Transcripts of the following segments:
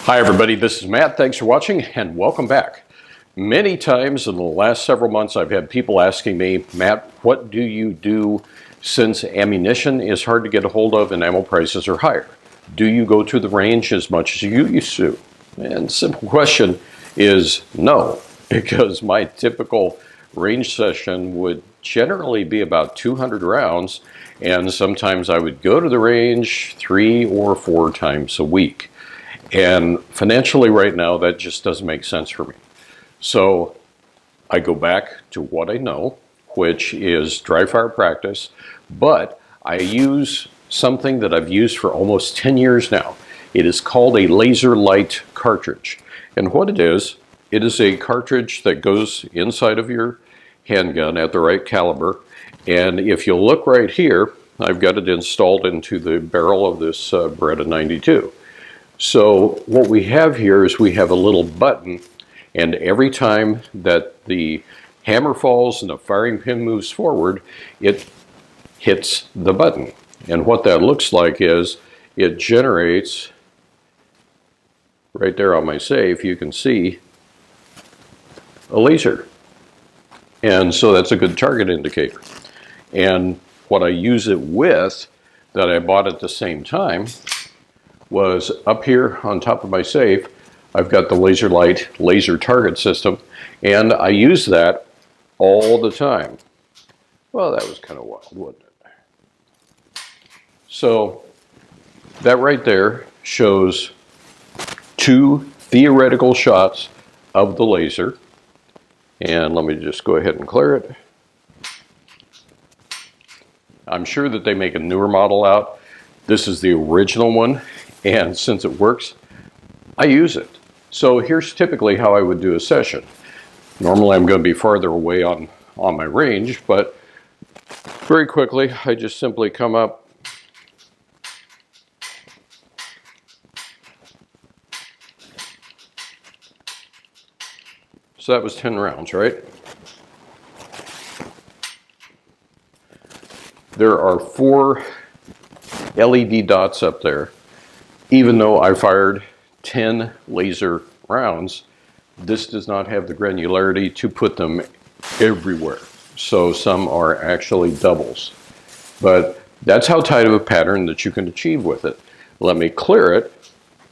Hi everybody, this is Matt. Thanks for watching and welcome back. Many times in the last several months I've had people asking me, Matt, what do you do since ammunition is hard to get a hold of and ammo prices are higher? Do you go to the range as much as you used to? And the simple question is no, because my typical range session would generally be about 200 rounds, and sometimes I would go to the range 3 or 4 times a week. And financially right now, that just doesn't make sense for me. So I go back to what I know, which is dry fire practice, but I use something that I've used for almost 10 years now. It is called a LaserLyte cartridge. And what it is a cartridge that goes inside of your handgun at the right caliber. And if you look right here, I've got it installed into the barrel of this Beretta 92. So what we have here is we have a little button, and every time that the hammer falls and the firing pin moves forward, it hits the button. And what that looks like is it generates, right there on my safe, you can see a laser. And so that's a good target indicator. And what I use it with, that I bought at the same time, was up here on top of my safe. I've got the LaserLyte laser target system, and I use that all the time. Well, that was kind of wild, wasn't it? So that right there shows 2 theoretical shots of the laser. And let me just go ahead and clear it. I'm sure that they make a newer model out. This is the original one. And since it works, I use it. So here's typically how I would do a session. Normally I'm going to be farther away on my range, but very quickly I just simply come up, so that was 10 rounds, right? There are 4 LED dots up there. Even though I fired 10 laser rounds, this does not have the granularity to put them everywhere. So some are actually doubles. But that's how tight of a pattern that you can achieve with it. Let me clear it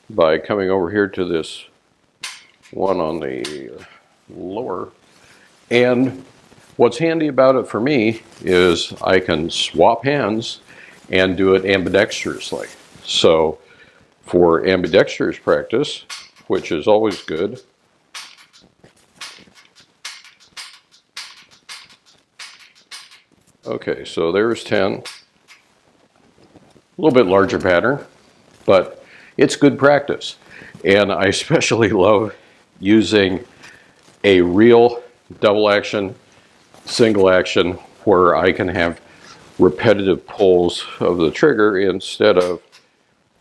by coming over here to this one on the lower. And what's handy about it for me is I can swap hands and do it ambidextrously. So for ambidextrous practice, which is always good, okay, so there's 10. A little bit larger pattern, but it's good practice. And I especially love using a real double action, single action, where I can have repetitive pulls of the trigger instead of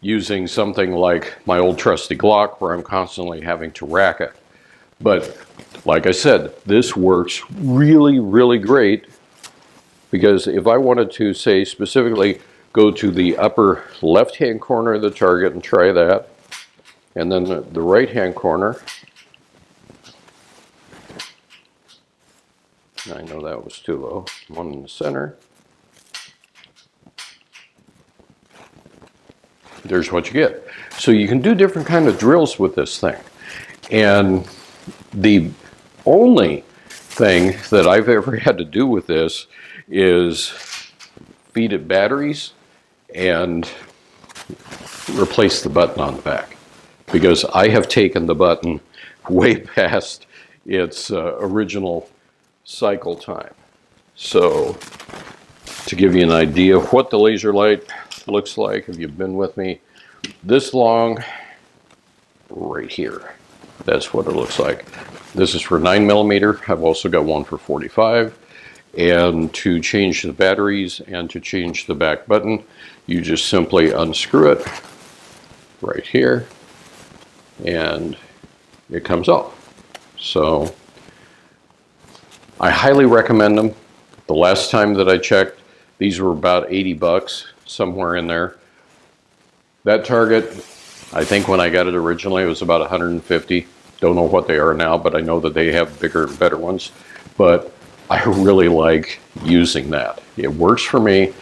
using something like my old trusty Glock where I'm constantly having to rack it. But like I said, this works really, really great, because if I wanted to, say, specifically go to the upper left-hand corner of the target and try that, and then the right-hand corner, I know that was too low, one in the center, there's what you get. So you can do different kind of drills with this thing. And the only thing that I've ever had to do with this is feed it batteries and replace the button on the back, because I have taken the button way past its original cycle time. So to give you an idea of what the LaserLyte looks like, if you've been with me this long, right here, that's what it looks like. This is for 9mm. I've also got one for 45. And to change the batteries and to change the back button, you just simply unscrew it right here and it comes off. So I highly recommend them. The last time that I checked, these were about 80 bucks, somewhere in there. That target, I think when I got it originally, it was about 150. Don't know what they are now, but I know that they have bigger and better ones. But I really like using that. It works for me.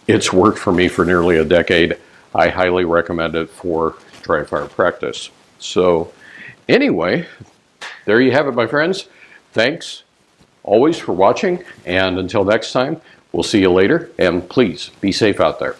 It's worked for me for nearly a decade. I highly recommend it for dry fire practice. So anyway, there you have it, my friends. Thanks always for watching, and until next time, we'll see you later, and please be safe out there.